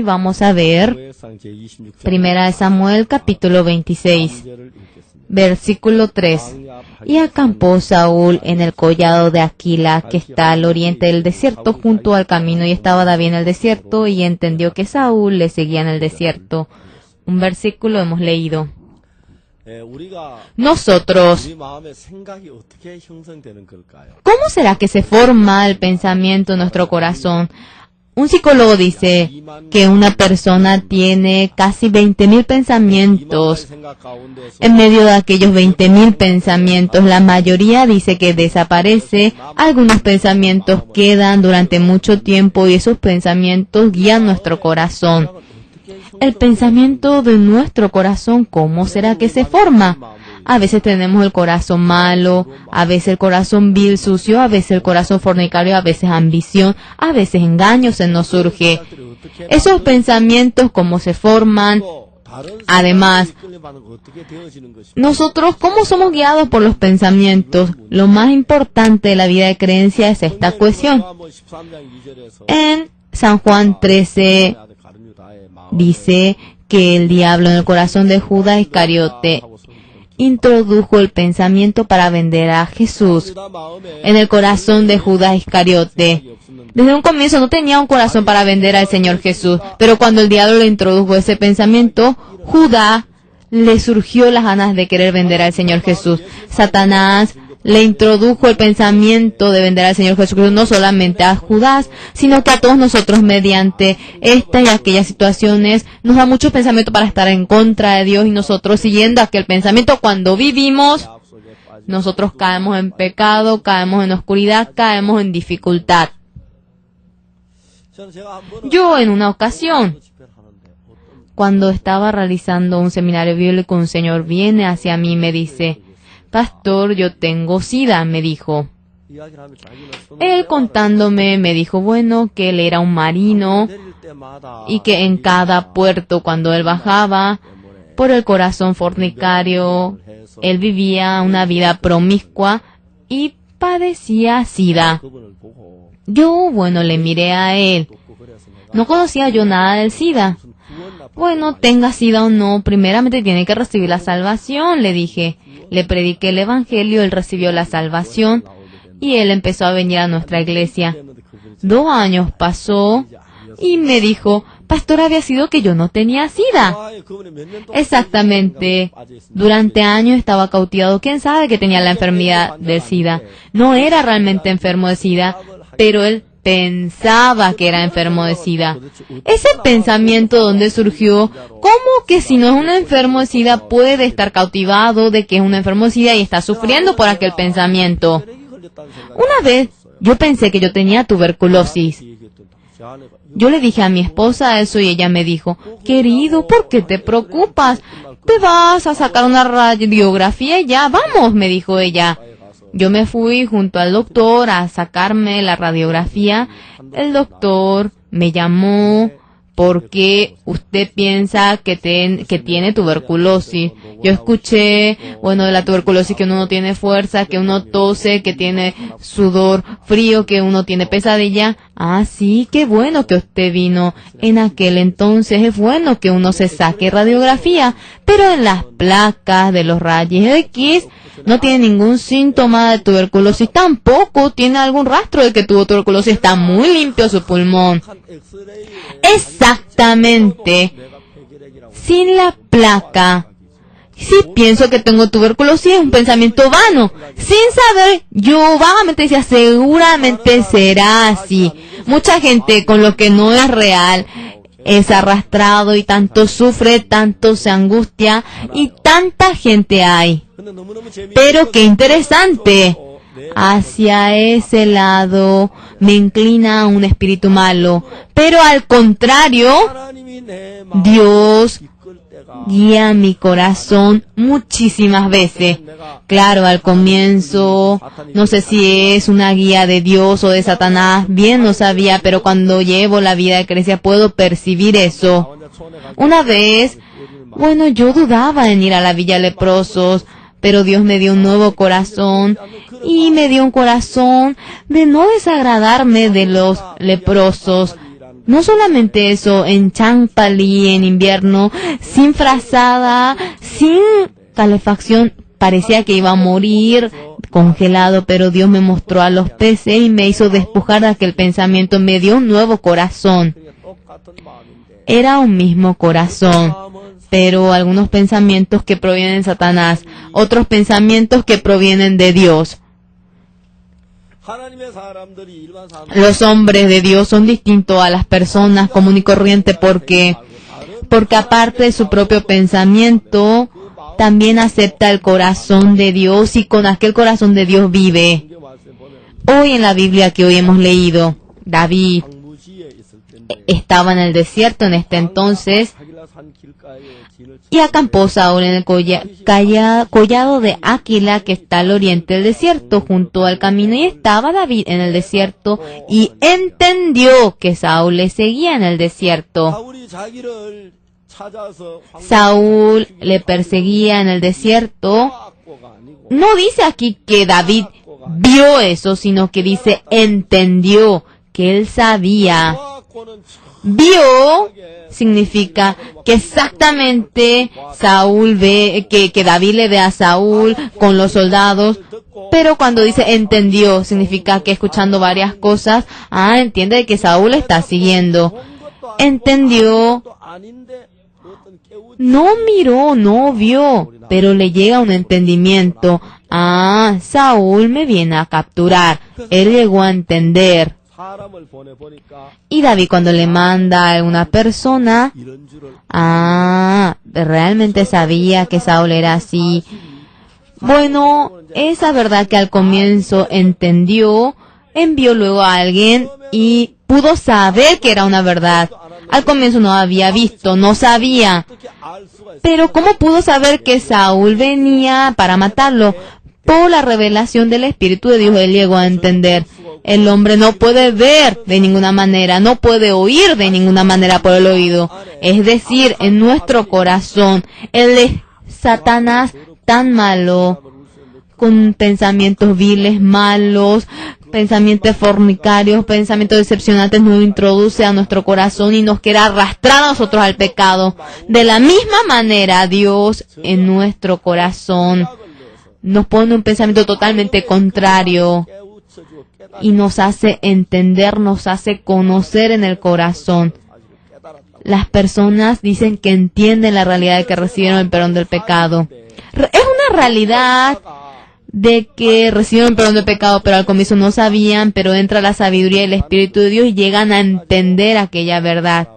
hoy vamos a ver 1 Samuel capítulo 26, versículo 3. Y acampó Saúl en el collado de Aquila, que está al oriente del desierto, junto al camino, y estaba David en el desierto, y entendió que Saúl le seguía en el desierto. Un versículo hemos leído. Nosotros, ¿cómo será que se forma el pensamiento en nuestro corazón? Un psicólogo dice que una persona tiene casi 20.000 pensamientos. En medio de aquellos 20.000 pensamientos, la mayoría dice que desaparece. Algunos pensamientos quedan durante mucho tiempo y esos pensamientos guían nuestro corazón. El pensamiento de nuestro corazón, ¿cómo será que se forma? A veces tenemos el corazón malo, a veces el corazón vil, sucio, a veces el corazón fornicario, a veces ambición, a veces engaño se nos surge. Esos pensamientos, ¿cómo se forman? Además, nosotros, ¿cómo somos guiados por los pensamientos? Lo más importante de la vida de creencia es esta cuestión. En San Juan 13 dice que el diablo en el corazón de Judas Iscariote introdujo el pensamiento para vender a Jesús. En el corazón de Judas Iscariote, desde un comienzo no tenía un corazón para vender al Señor Jesús, pero cuando el diablo le introdujo ese pensamiento, Judas le surgió las ganas de querer vender al Señor Jesús. Satanás le introdujo el pensamiento de vender al Señor Jesucristo no solamente a Judas, sino que a todos nosotros mediante esta y aquellas situaciones nos da mucho pensamiento para estar en contra de Dios, y nosotros siguiendo aquel pensamiento cuando vivimos, nosotros caemos en pecado, caemos en oscuridad, caemos en dificultad. Yo en una ocasión, cuando estaba realizando un seminario bíblico, un señor viene hacia mí y me dice: Pastor, yo tengo SIDA, me dijo. Él contándome, me dijo, bueno, que él era un marino y que en cada puerto cuando él bajaba, por el corazón fornicario, él vivía una vida promiscua y padecía SIDA. Yo, bueno, le miré a él. No conocía yo nada del SIDA. Bueno, tenga SIDA o no, primeramente tiene que recibir la salvación, le dije. Le prediqué el evangelio, él recibió la salvación y él empezó a venir a nuestra iglesia. 2 años pasó y me dijo: Pastor, había sido que yo no tenía SIDA. Exactamente. Durante años estaba cautivado. ¿Quién sabe que tenía la enfermedad del SIDA? No era realmente enfermo de SIDA, pero él pensaba que era enfermo de SIDA. Ese pensamiento, ¿dónde surgió? ¿Cómo que si no es un enfermo de SIDA puede estar cautivado de que es un enfermo de SIDA y está sufriendo por aquel pensamiento? Una vez yo pensé que yo tenía tuberculosis. Yo le dije a mi esposa eso y ella me dijo: querido, ¿por qué te preocupas? Te vas a sacar una radiografía y ya, vamos, me dijo ella. Yo me fui junto al doctor a sacarme la radiografía. El doctor me llamó porque usted piensa que tiene tuberculosis. Yo escuché, bueno, de la tuberculosis que uno no tiene fuerza, que uno tose, que tiene sudor frío, que uno tiene pesadilla. Ah, sí, qué bueno que usted vino. En aquel entonces es bueno que uno se saque radiografía, pero en las placas de los rayos X no tiene ningún síntoma de tuberculosis, tampoco tiene algún rastro de que tuvo tuberculosis, está muy limpio su pulmón. Exactamente. Sin la placa. Si pienso que tengo tuberculosis, es un pensamiento vano. Sin saber, yo vagamente decía, seguramente será así. Mucha gente con lo que no es real es arrastrado y tanto sufre, tanto se angustia y tanta gente hay. Pero qué interesante, hacia ese lado me inclina un espíritu malo, pero al contrario, Dios guía mi corazón muchísimas veces. Claro, al comienzo, no sé si es una guía de Dios o de Satanás, bien no sabía, pero cuando llevo la vida de creencia puedo percibir eso. Una vez, bueno, yo dudaba en ir a la Villa Leprosos, pero Dios me dio un nuevo corazón y me dio un corazón de no desagradarme de los leprosos. No solamente eso, en Champali, en invierno, sin frazada, sin calefacción, parecía que iba a morir congelado, pero Dios me mostró a los peces y me hizo despojar de aquel pensamiento, me dio un nuevo corazón. Era un mismo corazón, pero algunos pensamientos que provienen de Satanás, otros pensamientos que provienen de Dios. Los hombres de Dios son distintos a las personas común y corriente porque aparte de su propio pensamiento, también acepta el corazón de Dios y con aquel corazón de Dios vive. Hoy en la Biblia que hoy hemos leído, David estaba en el desierto en este entonces y acampó Saúl en el collado de Aquila que está al oriente del desierto junto al camino, y estaba David en el desierto y entendió que Saúl le seguía en el desierto. Saúl le perseguía en el desierto. No dice aquí que David vio eso, sino que dice entendió, que él sabía. Vio significa que exactamente Saúl ve, que David le ve a Saúl con los soldados, pero cuando dice entendió, significa que escuchando varias cosas, entiende que Saúl está siguiendo. Entendió, no miró, no vio, pero le llega un entendimiento. Saúl me viene a capturar. Él llegó a entender. Y David cuando le manda a una persona, realmente sabía que Saúl era así. Bueno, esa verdad que al comienzo entendió, envió luego a alguien y pudo saber que era una verdad. Al comienzo no había visto, no sabía. Pero ¿cómo pudo saber que Saúl venía para matarlo? Por la revelación del Espíritu de Dios, él llegó a entender. El hombre no puede ver de ninguna manera, no puede oír de ninguna manera por el oído. Es decir, en nuestro corazón, el de Satanás tan malo, con pensamientos viles, malos, pensamientos fornicarios, pensamientos decepcionantes, nos introduce a nuestro corazón y nos quiere arrastrar a nosotros al pecado. De la misma manera, Dios en nuestro corazón nos pone un pensamiento totalmente contrario y nos hace entender, nos hace conocer en el corazón. Las personas dicen que entienden la realidad de que recibieron el perdón del pecado. Es una realidad de que recibieron el perdón del pecado, pero al comienzo no sabían, pero entra la sabiduría y el Espíritu de Dios y llegan a entender aquella verdad.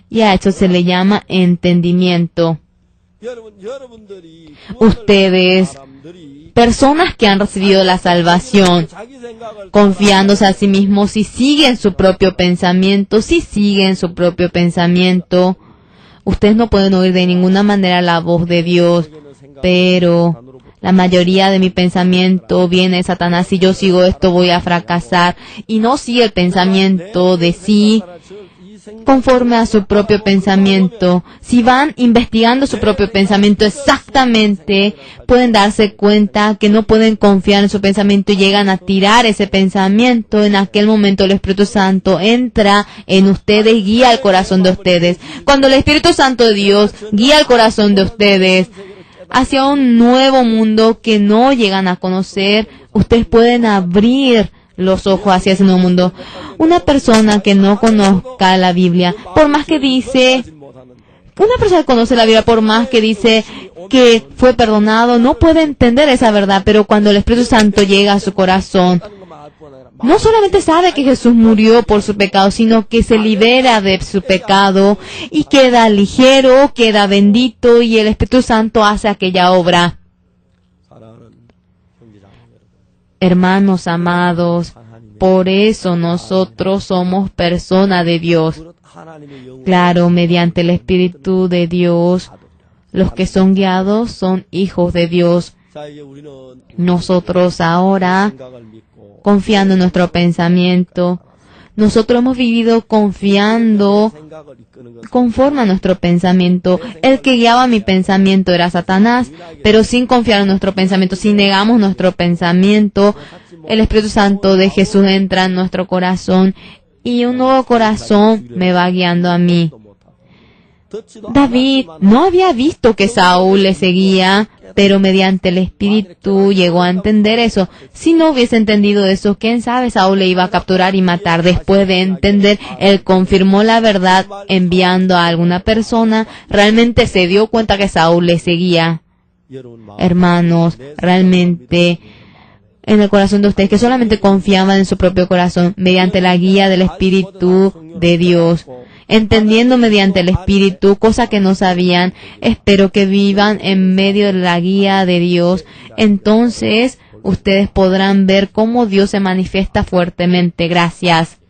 Y a eso se le llama entendimiento. Ustedes, personas que han recibido la salvación, confiándose a sí mismos, si siguen su propio pensamiento, ustedes no pueden oír de ninguna manera la voz de Dios, pero la mayoría de mi pensamiento viene de Satanás. Si yo sigo esto voy a fracasar, y no sigue el pensamiento de sí conforme a su propio pensamiento. Si van investigando su propio pensamiento exactamente, pueden darse cuenta que no pueden confiar en su pensamiento y llegan a tirar ese pensamiento. En aquel momento el Espíritu Santo entra en ustedes y guía el corazón de ustedes. Cuando el Espíritu Santo de Dios guía el corazón de ustedes hacia un nuevo mundo que no llegan a conocer, ustedes pueden abrir los ojos hacia ese nuevo mundo. Una persona que no conozca la Biblia, por más que dice, una persona que conoce la Biblia, por más que dice que fue perdonado, no puede entender esa verdad, pero cuando el Espíritu Santo llega a su corazón, no solamente sabe que Jesús murió por su pecado, sino que se libera de su pecado y queda ligero, queda bendito, y el Espíritu Santo hace aquella obra. Hermanos amados, por eso nosotros somos personas de Dios. Claro, mediante el Espíritu de Dios, los que son guiados son hijos de Dios. Nosotros ahora, confiando en nuestro pensamiento, nosotros hemos vivido confiando conforme a nuestro pensamiento. El que guiaba mi pensamiento era Satanás, pero sin confiar en nuestro pensamiento, si negamos nuestro pensamiento, el Espíritu Santo de Jesús entra en nuestro corazón y un nuevo corazón me va guiando a mí. David no había visto que Saúl le seguía, pero mediante el Espíritu llegó a entender eso. Si no hubiese entendido eso, quién sabe, Saúl le iba a capturar y matar. Después de entender, él confirmó la verdad enviando a alguna persona. Realmente se dio cuenta que Saúl le seguía. Hermanos, realmente en el corazón de ustedes, que solamente confiaban en su propio corazón, mediante la guía del Espíritu de Dios, entendiendo mediante el Espíritu, cosa que no sabían, espero que vivan en medio de la guía de Dios. Entonces, ustedes podrán ver cómo Dios se manifiesta fuertemente. Gracias.